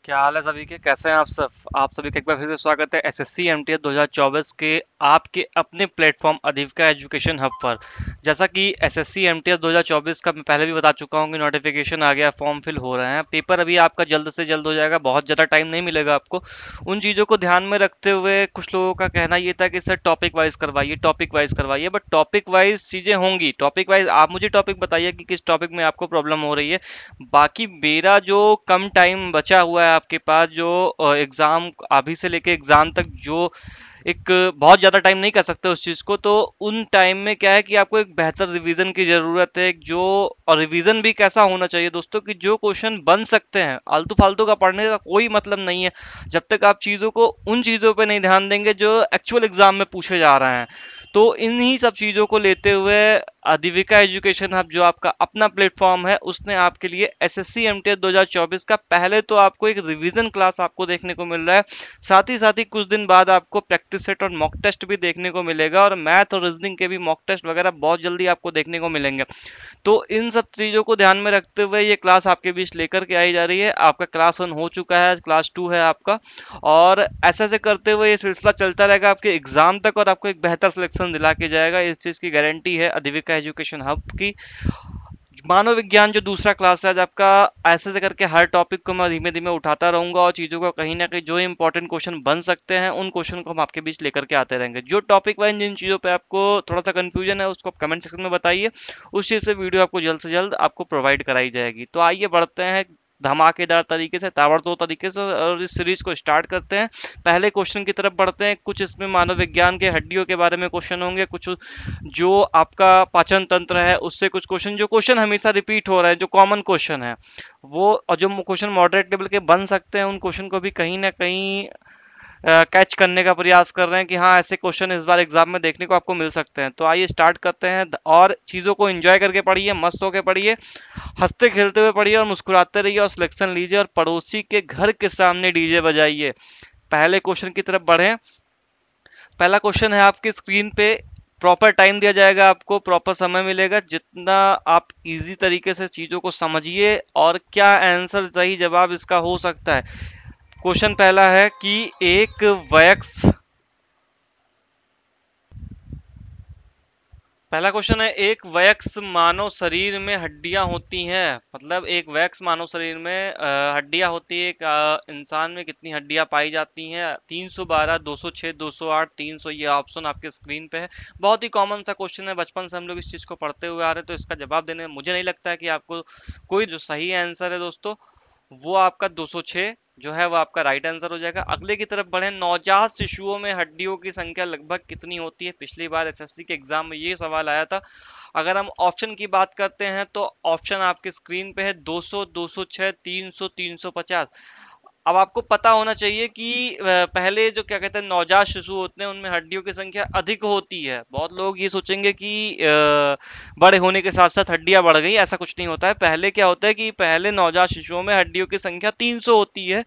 क्या हाल है सभी के? कैसे हैं आप सब? आप सभी का एक बार फिर से स्वागत है एसएससी एमटीएस 2024 के आपके अपने प्लेटफॉर्म अधिविका एजुकेशन हब पर। जैसा कि एसएससी एमटीएस 2024 का मैं पहले भी बता चुका हूं कि नोटिफिकेशन आ गया, फॉर्म फिल हो रहे हैं, पेपर अभी आपका जल्द से जल्द हो जाएगा, बहुत ज़्यादा टाइम नहीं मिलेगा आपको। उन चीज़ों को ध्यान में रखते हुए कुछ लोगों का कहना ये था कि सर टॉपिक वाइज करवाइए, बट टॉपिक वाइज चीज़ें होंगी। टॉपिक वाइज आप मुझे टॉपिक बताइए कि किस टॉपिक में आपको प्रॉब्लम हो रही है। बाकी मेरा जो कम टाइम बचा हुआ है आपके पास, जो एग्जाम अभी से लेके एग्जाम तक, जो एक बहुत ज़्यादा टाइम नहीं कर सकते उस चीज़ को, तो उन टाइम में क्या है कि आपको एक बेहतर रिवीजन की ज़रूरत है। जो और रिवीजन भी कैसा होना चाहिए दोस्तों कि जो क्वेश्चन बन सकते हैं, आलतू फालतू का पढ़ने का कोई मतलब नहीं है जब तक आप चीज़ों को उन चीज़ों पे नहीं ध्यान देंगे जो एक्चुअल एग्जाम में पूछे जा रहे हैं। तो इन्हीं सब चीज़ों को लेते हुए अधिविका एजुकेशन हब, जो आपका अपना प्लेटफॉर्म है, उसने आपके लिए एसएससी एमटीएस 2024 का पहले तो आपको एक रिवीजन क्लास आपको देखने को मिल रहा है, साथ ही कुछ दिन बाद आपको प्रैक्टिस सेट और मॉक टेस्ट भी देखने को मिलेगा, और मैथ और रीजनिंग के भी मॉक टेस्ट वगैरह बहुत जल्दी आपको देखने को मिलेंगे। तो इन सब चीज़ों को ध्यान में रखते हुए ये क्लास आपके बीच लेकर के आई जा रही है। आपका क्लास 1 हो चुका है, क्लास 2 है आपका, और ऐसे ऐसे करते हुए ये सिलसिला चलता रहेगा आपके एग्जाम तक, और आपको एक बेहतर सिलेक्शन दिला के जाएगा। इस चीज़ की गारंटी है अधिविका एजुकेशन हब की। मानव विज्ञान जो दूसरा क्लास है आज आपका, ऐसे ऐसे करके हर टॉपिक को मैं धीमे धीमे उठाता रहूंगा, और चीज़ों को कहीं ना कहीं जो इंपॉर्टेंट क्वेश्चन बन सकते हैं उन क्वेश्चन को हम आपके बीच लेकर के आते रहेंगे। जो टॉपिक वाइज जिन चीज़ों पे आपको थोड़ा सा कंफ्यूजन है उसको आप कमेंट सेक्शन में बताइए, उस चीज़ से वीडियो आपको जल्द से जल्द आपको प्रोवाइड कराई जाएगी। तो आइए बढ़ते हैं धमाकेदार तरीके से, ताबड़तोड़ तरीके से, और इस सीरीज को स्टार्ट करते हैं। पहले क्वेश्चन की तरफ बढ़ते हैं। कुछ इसमें मानव विज्ञान के हड्डियों के बारे में क्वेश्चन होंगे, कुछ जो आपका पाचन तंत्र है उससे कुछ क्वेश्चन, जो क्वेश्चन हमेशा रिपीट हो रहा है, जो कॉमन क्वेश्चन है वो, और जो क्वेश्चन मॉडरेट लेवल के बन सकते हैं, उन क्वेश्चन को भी कहीं ना कहीं कैच करने का प्रयास कर रहे हैं कि हाँ ऐसे क्वेश्चन इस बार एग्जाम में देखने को आपको मिल सकते हैं। तो आइए स्टार्ट करते हैं, और चीज़ों को एंजॉय करके पढ़िए, मस्त होकर पढ़िए, हंसते खेलते हुए पढ़िए, और मुस्कुराते रहिए, और सिलेक्शन लीजिए, और पड़ोसी के घर के सामने डीजे बजाइए। पहले क्वेश्चन की तरफ बढ़ें। पहला क्वेश्चन है आपकी स्क्रीन पे। प्रॉपर टाइम दिया जाएगा आपको, प्रॉपर समय मिलेगा, जितना आप इजी तरीके से चीज़ों को समझिए और क्या आंसर सही जवाब इसका हो सकता है। क्वेश्चन पहला है कि एक वयस्क, पहला क्वेश्चन है, एक वयस्क मानव शरीर में हड्डियां होती हैं, मतलब एक वयस्क मानव शरीर में हड्डियां होती है। एक इंसान में कितनी हड्डियां पाई जाती हैं? 312, 206, 208, 300। ये ऑप्शन आपके स्क्रीन पे है। बहुत ही कॉमन सा क्वेश्चन है, बचपन से हम लोग इस चीज को पढ़ते हुए आ रहे हैं, तो इसका जवाब देने में मुझे नहीं लगता है कि आपको कोई, जो सही आंसर है दोस्तों वो आपका 206 जो है वो आपका राइट आंसर हो जाएगा। अगले की तरफ बढ़े। नवजात शिशुओं में हड्डियों की संख्या लगभग कितनी होती है? पिछली बार एसएससी के एग्जाम में ये सवाल आया था। अगर हम ऑप्शन की बात करते हैं तो ऑप्शन आपके स्क्रीन पे है, 200, 206, 300, 350। अब आपको पता होना चाहिए कि पहले जो क्या कहते हैं नवजात शिशु होते हैं उनमें हड्डियों की संख्या अधिक होती है। बहुत लोग ये सोचेंगे कि बड़े होने के साथ साथ हड्डियां बढ़ गई, ऐसा कुछ नहीं होता है। पहले क्या होता है कि पहले नवजात शिशुओं में हड्डियों की संख्या 300 होती है।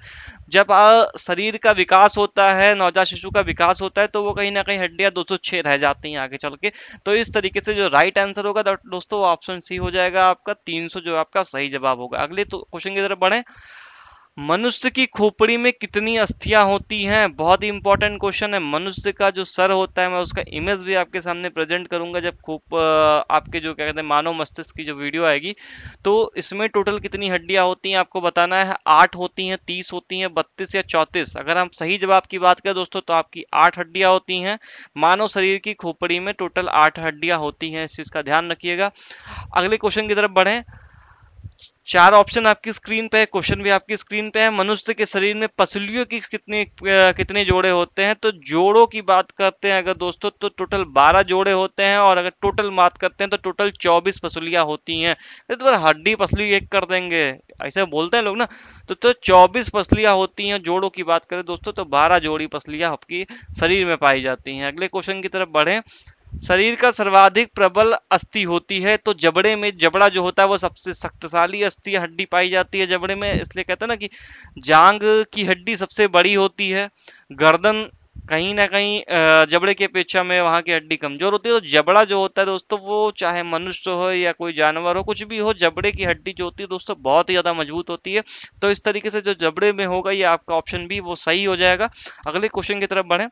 जब शरीर का विकास होता है, नवजात शिशु का विकास होता है, तो वो कहीं ना कहीं हड्डियां 206 रह जाती हैं आगे चल के। तो इस तरीके से जो राइट आंसर होगा दोस्तों ऑप्शन सी हो जाएगा आपका, 300 जो आपका सही जवाब होगा। अगले तो क्वेश्चन की तरफ बढ़े। मनुष्य की खोपड़ी में कितनी अस्थियां होती हैं? बहुत ही इंपॉर्टेंट क्वेश्चन है। मनुष्य का जो सर होता है, मैं उसका इमेज भी आपके सामने प्रेजेंट करूंगा जब आपके जो क्या कहते हैं मानव मस्तिष्क की जो वीडियो आएगी। तो इसमें टोटल कितनी हड्डियां होती हैं आपको बताना है। 8 होती हैं, 30 होती हैं, 32 या 34? अगर हम सही जवाब की बात करें दोस्तों तो आपकी 8 हड्डियां होती हैं। मानव शरीर की खोपड़ी में टोटल 8 हड्डियां होती हैं, इस चीज का ध्यान रखिएगा। अगले क्वेश्चन की तरफ बढ़े। चार ऑप्शन आपकी स्क्रीन पे है, क्वेश्चन भी आपकी स्क्रीन पे है। मनुष्य के शरीर में पसलियों की कितने जोड़े होते हैं? तो जोड़ों की बात करते हैं अगर दोस्तों तो टोटल 12 जोड़े होते हैं, और अगर टोटल बात करते हैं तो टोटल 24 पसलियां होती हैं। तो हड्डी पसली एक कर देंगे, ऐसे बोलते हैं लोग ना। तो 24 पसलियां होती हैं। जोड़ों की बात करें दोस्तों तो 12 जोड़ी पसलियां आपकी शरीर में पाई जाती हैं। अगले क्वेश्चन की तरफ बढ़े। शरीर का सर्वाधिक प्रबल अस्थि होती है, तो जबड़े में, जबड़ा जो होता है वो सबसे शक्तिशाली अस्थि हड्डी पाई जाती है जबड़े में, इसलिए कहते हैं ना कि जांग की हड्डी सबसे बड़ी होती है। गर्दन कहीं ना कहीं जबड़े की अपेक्षा में वहां की हड्डी कमजोर होती है। तो जबड़ा जो होता है दोस्तों, वो चाहे मनुष्य हो या कोई जानवर हो, कुछ भी हो, जबड़े की हड्डी जो होती है दोस्तों बहुत ही ज्यादा मजबूत होती है। तो इस तरीके से जो जबड़े में होगा, ये आपका ऑप्शन भी वो सही हो जाएगा। अगले क्वेश्चन की तरफ बढ़े।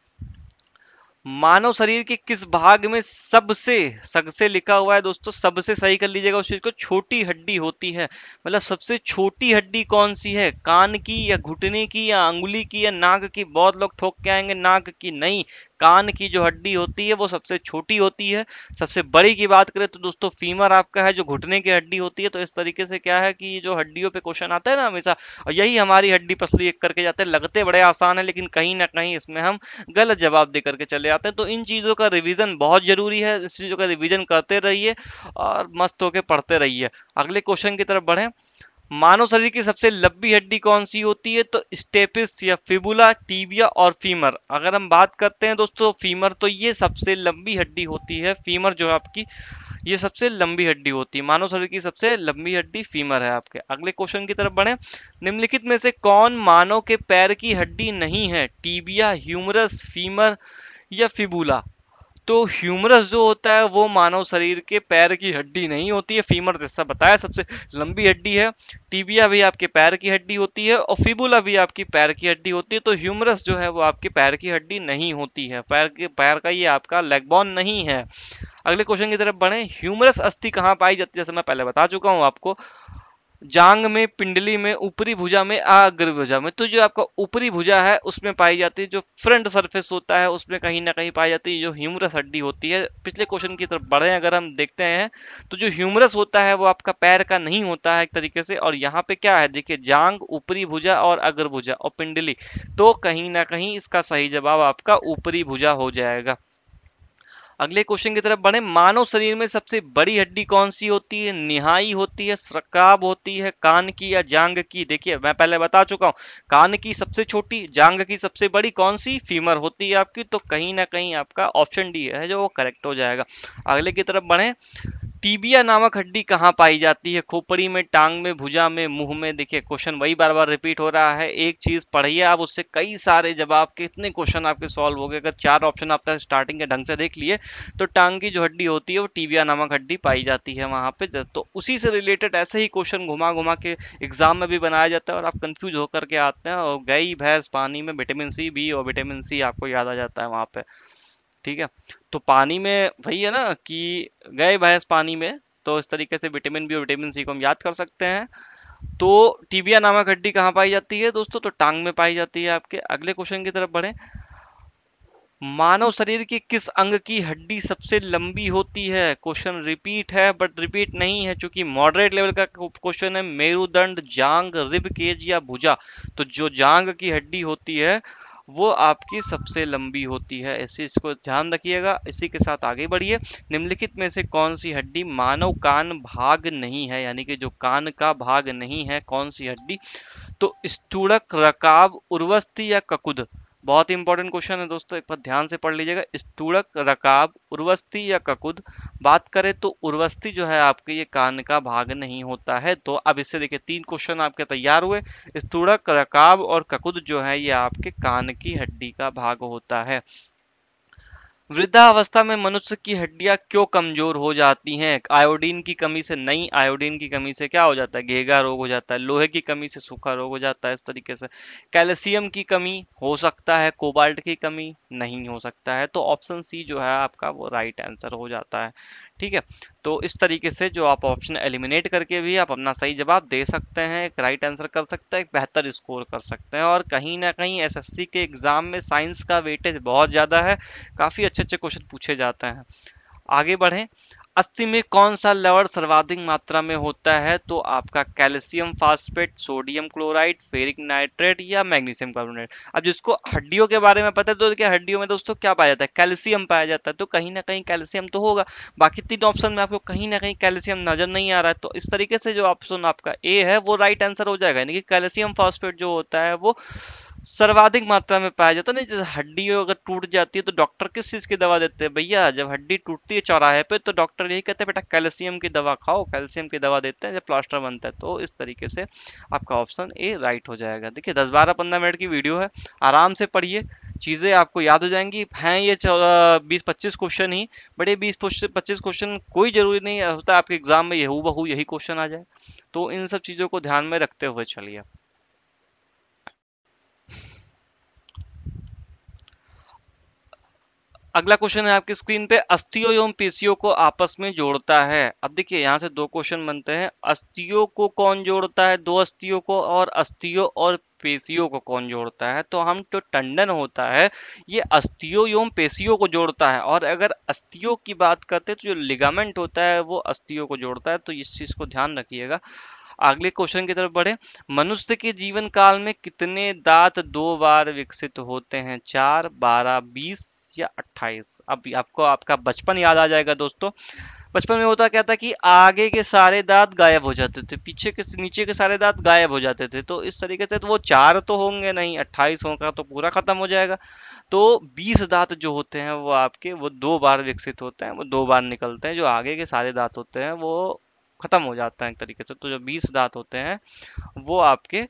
मानव शरीर के किस भाग में सबसे, सबसे लिखा हुआ है दोस्तों, सबसे सही कर लीजिएगा उस चीज को, छोटी हड्डी होती है। मतलब सबसे छोटी हड्डी कौन सी है? कान की या घुटने की या अंगुली की या नाक की? बहुत लोग ठोक के आएंगे नाक की, नहीं। कान की जो हड्डी होती है वो सबसे छोटी होती है। सबसे बड़ी की बात करें तो दोस्तों फीमर आपका है, जो घुटने की हड्डी होती है। तो इस तरीके से क्या है कि ये जो हड्डियों पे क्वेश्चन आता है ना हमेशा, और यही हमारी हड्डी पसली एक करके जाते हैं, लगते बड़े आसान है लेकिन कहीं ना कहीं इसमें हम गलत जवाब दे करके चले आते हैं। तो इन चीजों का रिवीजन बहुत जरूरी है, इस चीजों का रिवीजन करते रहिए और मस्त होके पढ़ते रहिए। अगले क्वेश्चन की तरफ बढ़े। मानव शरीर की सबसे लंबी हड्डी कौन सी होती है? तो स्टेपिस या फिबुला, टीबिया और फीमर। अगर हम बात करते हैं दोस्तों फीमर, तो ये सबसे लंबी हड्डी होती है। फीमर जो है आपकी, ये सबसे लंबी हड्डी होती है। मानव शरीर की सबसे लंबी हड्डी फीमर है आपके। अगले क्वेश्चन की तरफ बढ़े। निम्नलिखित में से कौन मानव के पैर की हड्डी नहीं है? टीबिया, ह्यूमरस, फीमर या फिबुला? तो ह्यूमरस जो होता है वो मानव शरीर के पैर की हड्डी नहीं होती है। फीमर जैसा बताया सबसे लंबी हड्डी है। टीबिया भी आपके पैर की हड्डी होती है और फिबुला भी आपकी पैर की हड्डी होती है। तो ह्यूमरस जो है वो आपके पैर की हड्डी नहीं होती है, पैर का ये आपका लेग बोन नहीं है। अगले क्वेश्चन की तरफ बढ़े। ह्यूमरस अस्थि कहाँ पाई जाती है? जैसे मैं पहले बता चुका हूँ आपको, जांग में, पिंडली में, ऊपरी भुजा में, अग्र भुजा में। तो जो आपका ऊपरी भुजा है उसमें पाई जाती है, जो फ्रंट सरफेस होता है उसमें कहीं ना कहीं पाई जाती है जो ह्यूमरस हड्डी होती है। पिछले क्वेश्चन की तरफ बढ़े अगर हम देखते हैं, तो जो ह्यूमरस होता है वो आपका पैर का नहीं होता है एक तरीके से। और यहाँ पे क्या है देखिए, जांग, ऊपरी भुजा और अग्र भुजा और पिंडली। तो कहीं ना कहीं इसका सही जवाब आपका ऊपरी भुजा हो जाएगा। अगले क्वेश्चन की तरफ बढ़े। मानव शरीर में सबसे बड़ी हड्डी कौन सी होती है? निहाई होती है, रकाब होती है, कान की या जांग की? देखिए मैं पहले बता चुका हूं, कान की सबसे छोटी, जांग की सबसे बड़ी, कौन सी? फीमर होती है आपकी। तो कहीं ना कहीं आपका ऑप्शन डी है जो वो करेक्ट हो जाएगा। अगले की तरफ बढ़े। टीबिया नामक हड्डी कहाँ पाई जाती है? खोपड़ी में, टांग में, भुजा में, मुंह में? देखिए क्वेश्चन वही बार बार रिपीट हो रहा है, एक चीज पढ़िए आप, उससे कई सारे जवाब, कितने क्वेश्चन आपके सॉल्व हो गए। अगर चार ऑप्शन आपने स्टार्टिंग के ढंग से देख लिए, तो टांग की जो हड्डी होती है वो टीबिया नामक हड्डी पाई जाती है वहां पे। तो उसी से रिलेटेड ऐसे ही क्वेश्चन घुमा घुमा के एग्जाम में भी बनाया जाता है और आप कंफ्यूज होकर के आते हैं, और गई भैंस पानी में, विटामिन सी, बी और विटामिन सी आपको याद आ जाता है वहां पे। ठीक है, तो पानी में वही है ना कि गए भैंस पानी में, तो इस तरीके से विटामिन बी और विटामिन सी को हम याद कर सकते हैं। तो टीबिया नामक हड्डी कहाँ पाई जाती है दोस्तों? तो टांग में पाई जाती है आपके। अगले क्वेश्चन की तरफ बढ़े। मानव शरीर के किस अंग की हड्डी सबसे लंबी होती है? क्वेश्चन रिपीट है बट रिपीट नहीं है, क्योंकि मॉडरेट लेवल का क्वेश्चन है। मेरुदंड, जांग, रिब केज या भुजा? तो जो जांग की हड्डी होती है वो आपकी सबसे लंबी होती है, इसी इसको ध्यान रखिएगा। इसी के साथ आगे बढ़िए। निम्नलिखित में से कौन सी हड्डी मानव कान भाग नहीं है? यानी कि जो कान का भाग नहीं है, कौन सी हड्डी? तो स्थूलक, रकाब, उर्वस्ति या ककुद? बहुत ही इंपॉर्टेंट क्वेश्चन है दोस्तों, एक बार ध्यान से पढ़ लीजिएगा। स्थूलक, रकाब, उर्वस्ति या ककुद? बात करें तो उर्वस्ति जो है आपके ये कान का भाग नहीं होता है। तो अब इससे देखिए तीन क्वेश्चन आपके तैयार हुए। स्थूलक, रकाब और ककुद जो है ये आपके कान की हड्डी का भाग होता है। वृद्धावस्था में मनुष्य की हड्डियां क्यों कमजोर हो जाती हैं? आयोडीन की कमी से? नहीं, आयोडीन की कमी से क्या हो जाता है? घेगा रोग हो जाता है। लोहे की कमी से सूखा रोग हो जाता है, इस तरीके से। कैल्शियम की कमी हो सकता है, कोबाल्ट की कमी नहीं हो सकता है। तो ऑप्शन सी जो है आपका वो राइट आंसर हो जाता है। ठीक है, तो इस तरीके से जो आप ऑप्शन एलिमिनेट करके भी आप अपना सही जवाब दे सकते हैं, एक राइट आंसर कर सकते हैं, एक बेहतर स्कोर कर सकते हैं। और कहीं ना कहीं एसएससी के एग्जाम में साइंस का वेटेज बहुत ज्यादा है, काफी अच्छे अच्छे क्वेश्चन पूछे जाते हैं। आगे बढ़ें। अस्थि में कौन सा लवण सर्वाधिक मात्रा में होता है? तो आपका calcium phosphate, sodium chloride, ferric nitrate या मैग्नीशियम कार्बोनेट? अब जिसको हड्डियों के बारे में पता है, तो क्या हड्डियों में दोस्तों क्या पाया जाता है? कैल्शियम पाया जाता है। तो कहीं ना कहीं कैल्शियम तो होगा। बाकी तीन ऑप्शन में आपको कहीं ना कहीं कैल्शियम नजर नहीं आ रहा है। तो इस तरीके से जो ऑप्शन आपका ए है वो राइट आंसर हो जाएगा, यानी कि कैल्शियम फास्फेट जो होता है वो सर्वाधिक मात्रा में पाया जाता है। नहीं, जैसे हड्डी अगर टूट जाती है तो डॉक्टर किस चीज की दवा देते हैं भैया? जब हड्डी टूटती है चौराहे पे तो डॉक्टर यही कहते हैं बेटा कैल्शियम की दवा खाओ, कैल्शियम की दवा देते हैं जब प्लास्टर बनता है। तो इस तरीके से आपका ऑप्शन ए राइट हो जाएगा। देखिए 10 12 15 मिनट की वीडियो है, आराम से पढ़िए, चीजें आपको याद हो जाएंगी। हैं ये 20-25 क्वेश्चन ही, बड़े 20-25 क्वेश्चन कोई जरूरी नहीं होता आपके एग्जाम में ये हूबहू यही क्वेश्चन आ जाए। तो इन सब चीजों को ध्यान में रखते हुए चलिए। अगला क्वेश्चन है आपकी स्क्रीन पे, अस्थियों एवं पेशियों को आपस में जोड़ता है। अब देखिए यहाँ से दो क्वेश्चन बनते हैं, अस्थियों को कौन जोड़ता है, दो अस्थियों को, और अस्थियों और पेशियों को कौन जोड़ता है। तो हम जो टंडन होता है ये अस्थियों एवं पेशियों को जोड़ता है, और अगर अस्थियों की बात करते हैं तो जो लिगामेंट होता है वो अस्थियों को जोड़ता है। तो इस चीज को ध्यान रखिएगा। अगले क्वेश्चन की तरफ बढ़े, मनुष्य के जीवन काल में कितने दांत दो बार विकसित होते हैं, 4, 12, 20 या 28। अब आपको आपका बचपन याद आ जाएगा दोस्तों। बचपन में होता क्या था कि आगे के सारे दांत गायब हो जाते थे, पीछे के नीचे के सारे दांत गायब हो जाते थे। तो इस तरीके से तो वो चार तो होंगे नहीं, 28 होगा तो पूरा खत्म हो जाएगा। तो 20 दांत जो होते हैं वो आपके वो दो बार विकसित होते हैं, वो दो बार निकलते हैं। जो आगे के सारे दांत होते हैं वो खत्म हो जाता है एक तरीके से। तो जो 20 दांत होते हैं वो आपके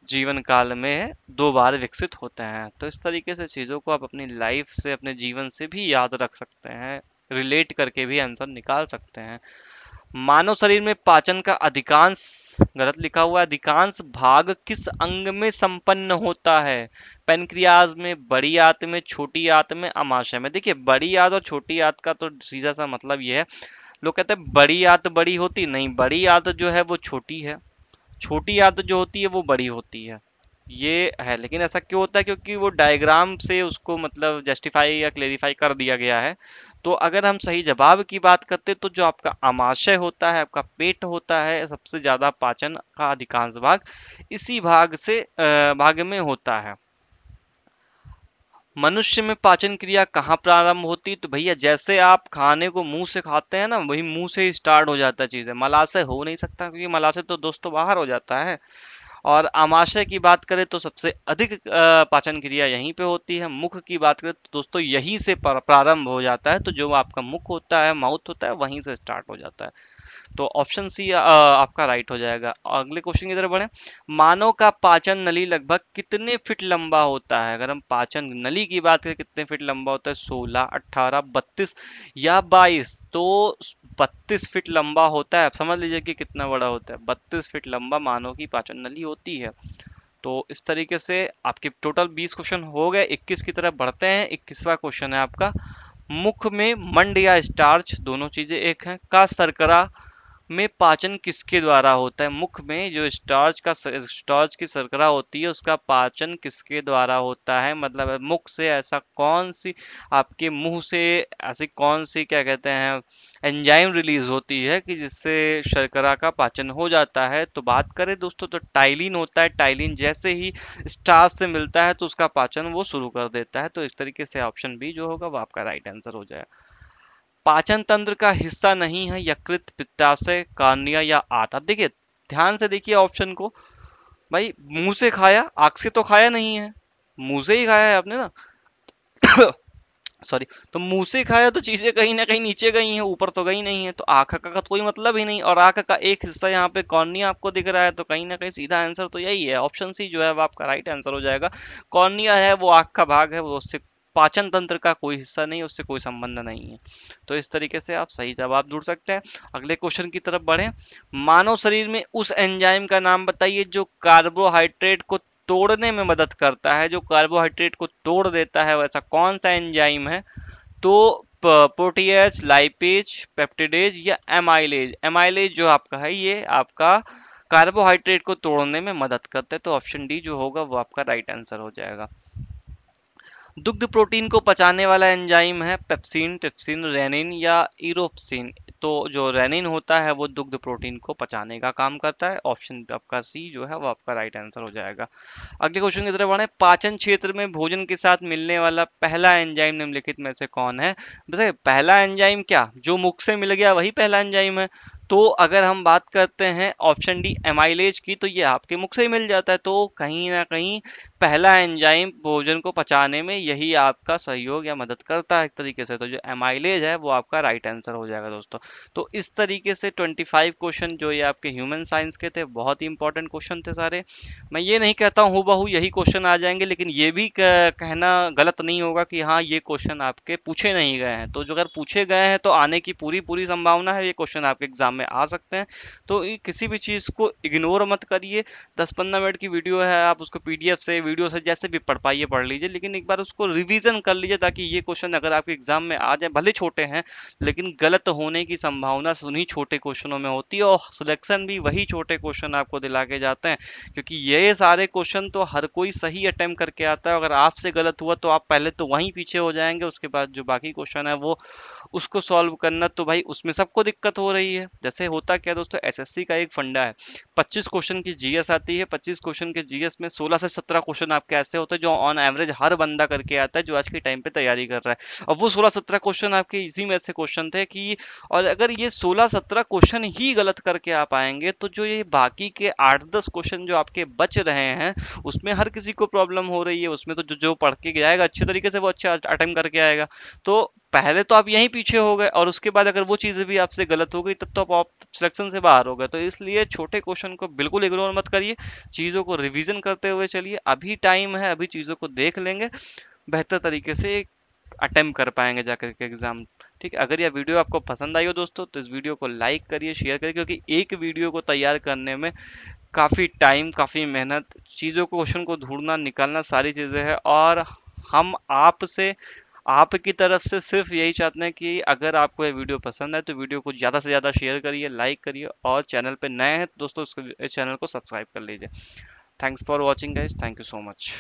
जीवन काल में दो बार विकसित होते हैं। तो इस तरीके से चीजों को आप अपनी लाइफ से, अपने जीवन से भी याद रख सकते हैं, रिलेट करके भी आंसर निकाल सकते हैं। मानव शरीर में पाचन का अधिकांश, गलत लिखा हुआ है, अधिकांश भाग किस अंग में संपन्न होता है। पेनक्रियाज में, बड़ी आंत में, छोटी आंत में, अमाशय में। देखिए बड़ी आंत और छोटी आंत का तो सीधा सा मतलब ये है, लोग कहते हैं बड़ी आंत बड़ी होती नहीं, बड़ी आंत जो है वो छोटी है, छोटी आंत जो होती है वो बड़ी होती है, ये है। लेकिन ऐसा क्यों होता है, क्योंकि वो डायग्राम से उसको मतलब जस्टिफाई या क्लेरिफाई कर दिया गया है। तो अगर हम सही जवाब की बात करते तो जो आपका आमाशय होता है, आपका पेट होता है, सबसे ज्यादा पाचन का अधिकांश भाग इसी भाग में होता है। मनुष्य में पाचन क्रिया कहाँ प्रारंभ होती है, तो भैया जैसे आप खाने को मुंह से खाते हैं ना, वही मुंह से ही स्टार्ट हो जाता है चीजें, मलाशय हो नहीं सकता, क्योंकि मलाशय तो दोस्तों बाहर हो जाता है। और आमाशय की बात करें तो सबसे अधिक पाचन क्रिया यहीं पे होती है। मुख की बात करें तो दोस्तों यहीं से प्रारंभ हो जाता है। तो जो आपका मुख होता है, माउथ होता है, वहीं से स्टार्ट हो जाता है। तो ऑप्शन सी आपका राइट हो जाएगा। अगले क्वेश्चन की तरफ बढ़े, मानव का पाचन नली लगभग कितने फीट लंबा होता है। अगर हम पाचन नली की बात करें कितने फीट लंबा होता है, 16, 18, 32 या 22। तो 32 फीट लंबा होता है। आप समझ लीजिए कि कितना बड़ा होता है, 32 फीट लंबा मानव की पाचन नली होती है। तो इस तरीके से आपके टोटल 20 क्वेश्चन हो गए। 21 की तरफ बढ़ते हैं। 21वां क्वेश्चन है आपका, मुख में मंड या स्टार्च, दोनों चीजें एक हैं, का शर्करा में पाचन किसके द्वारा होता है। मुख में जो स्टार्च की शर्करा होती है उसका पाचन किसके द्वारा होता है, मतलब मुख से ऐसा कौन सी, आपके मुंह से ऐसी कौन सी क्या कहते हैं एंजाइम रिलीज होती है कि जिससे शर्करा का पाचन हो जाता है। तो बात करें दोस्तों तो टाइलिन होता है। टाइलिन जैसे ही स्टार्च से मिलता है तो उसका पाचन वो शुरू कर देता है। तो इस तरीके से ऑप्शन बी जो होगा वो आपका राइट आंसर हो जाएगा। पाचन तंत्र का हिस्सा नहीं है यकृत, पित्ताशय, कार्निया या आंत। अब देखिए ध्यान से देखिए ऑप्शन को, भाई मुंह से खाया, आंख से तो खाया नहीं है, मुंह से ही खाया है आपने ना। सॉरी। तो मुंह से खाया तो चीजें कहीं ना कहीं नीचे गई हैं, ऊपर तो गई नहीं है। तो आंख का तो कोई मतलब ही नहीं, और आंख का एक हिस्सा यहाँ पे कॉर्निया आपको दिख रहा है। तो कहीं ना कहीं सीधा आंसर तो यही है, ऑप्शन सी जो है वो आपका राइट आंसर हो जाएगा। कॉर्निया है वो आंख का भाग है, वो उससे पाचन तंत्र का कोई हिस्सा नहीं है, उससे कोई संबंध नहीं है। तो इस तरीके से आप सही जवाब ढूंढ सकते हैं। अगले क्वेश्चन की तरफ बढ़े, मानव शरीर में उस एंजाइम का नाम बताइए जो कार्बोहाइड्रेट को तोड़ने में मदद करता है, जो कार्बोहाइड्रेट को तोड़ देता है, वैसा कौन सा एंजाइम है। तो प्रोटीएज, लाइपेज, पेप्टिडेज या एमाइलेज। एमाइलेज जो आपका है ये आपका कार्बोहाइड्रेट को तोड़ने में मदद करता है। तो ऑप्शन डी जो होगा वो आपका राइट आंसर हो जाएगा। दुग्ध प्रोटीन को पचाने वाला एंजाइम है पेप्सिन, ट्रिप्सिन, रेनिन या इरोप्सिन। तो जो रेनिन होता है वो दुग्ध प्रोटीन को पचाने का काम करता है। ऑप्शन आपका सी जो है वो आपका राइट आंसर हो जाएगा। अगले क्वेश्चन की तरफ बढ़े, पाचन क्षेत्र में भोजन के साथ मिलने वाला पहला एंजाइम निम्नलिखित में से कौन है। देखिए पहला एंजाइम क्या, जो मुख से मिल गया वही पहला एंजाइम है। तो अगर हम बात करते हैं ऑप्शन डी एमाइलेज की, तो ये आपके मुख से ही मिल जाता है। तो कहीं ना कहीं पहला एंजाइम भोजन को पचाने में यही आपका सहयोग या मदद करता है एक तरीके से। तो जो एमाइलेज है वो आपका राइट आंसर हो जाएगा दोस्तों। तो इस तरीके से 25 क्वेश्चन जो ये आपके ह्यूमन साइंस के थे, बहुत ही इंपॉर्टेंट क्वेश्चन थे सारे। मैं ये नहीं कहता हूँ हूबहू यही क्वेश्चन आ जाएंगे, लेकिन ये भी कहना गलत नहीं होगा कि हाँ ये क्वेश्चन आपके पूछे नहीं गए हैं। तो जो अगर पूछे गए हैं तो आने की पूरी पूरी संभावना है, ये क्वेश्चन आपके एग्जाम में आ सकते हैं। तो किसी भी चीज़ को इग्नोर मत करिए। 10-15 मिनट की वीडियो है, आप उसको पीडीएफ से, वीडियो से, जैसे भी पढ़ पाइए पढ़ लीजिए, लेकिन एक बार उसको रिवीजन कर लीजिए, ताकि ये क्वेश्चन अगर आपके एग्जाम में आ जाए, भले छोटे हैं लेकिन गलत होने की संभावना उन्हीं छोटे क्वेश्चनों में होती है, और सिलेक्शन भी वही छोटे क्वेश्चन आपको दिला के जाते हैं। क्योंकि ये सारे क्वेश्चन तो हर कोई सही अटेम्प्ट करके आता है, अगर आपसे गलत हुआ तो आप पहले तो वहीं पीछे हो जाएंगे, उसके बाद जो बाकी क्वेश्चन है वो उसको सॉल्व करना, तो भाई उसमें सबको दिक्कत हो रही है। जैसे होता क्या दोस्तों, एसएससी का एक फंडा है, 25 क्वेश्चन की जीएस आती है, 25 क्वेश्चन के जीएस में 16 से 17 क्वेश्चन आपके ऐसे होते हैं जो ऑन एवरेज हर बंदा करके आता है जो आज के टाइम पे तैयारी कर रहा है। और वो 16-17 क्वेश्चन आपके इसी में ऐसे क्वेश्चन थे कि, और अगर ये 16-17 क्वेश्चन ही गलत करके आप आएंगे तो जो ये बाकी के 8-10 क्वेश्चन जो आपके बच रहे हैं उसमें हर किसी को प्रॉब्लम हो रही है। उसमें तो जो जो पढ़ के जाएगा अच्छे तरीके से वो अच्छा अटेम्प्ट करके आएगा। तो पहले तो आप यहीं पीछे हो गए, और उसके बाद अगर वो चीजें भी आपसे गलत हो गई तब तो आप सिलेक्शन से बाहर हो गए। तो इसलिए छोटे क्वेश्चन को बिल्कुल इग्नोर मत करिए, चीजों को रिवीजन करते हुए चलिए। अभी टाइम है, अभी चीजों को देख लेंगे, बेहतर तरीके से अटेम्प्ट कर पाएंगे जाकर के एग्जाम। ठीक है, अगर यह वीडियो आपको पसंद आई हो दोस्तों तो इस वीडियो को लाइक करिए, शेयर करिए, क्योंकि एक वीडियो को तैयार करने में काफ़ी टाइम, काफ़ी मेहनत, चीज़ों को, क्वेश्चन को ढूंढना निकालना, सारी चीज़ें हैं। और हम आपसे, आपकी तरफ से सिर्फ यही चाहते हैं कि अगर आपको ये वीडियो पसंद है तो वीडियो को ज़्यादा से ज़्यादा शेयर करिए, लाइक करिए, और चैनल पे नए हैं दोस्तों इस चैनल को सब्सक्राइब कर लीजिए। Thanks for watching guys, thank you so much.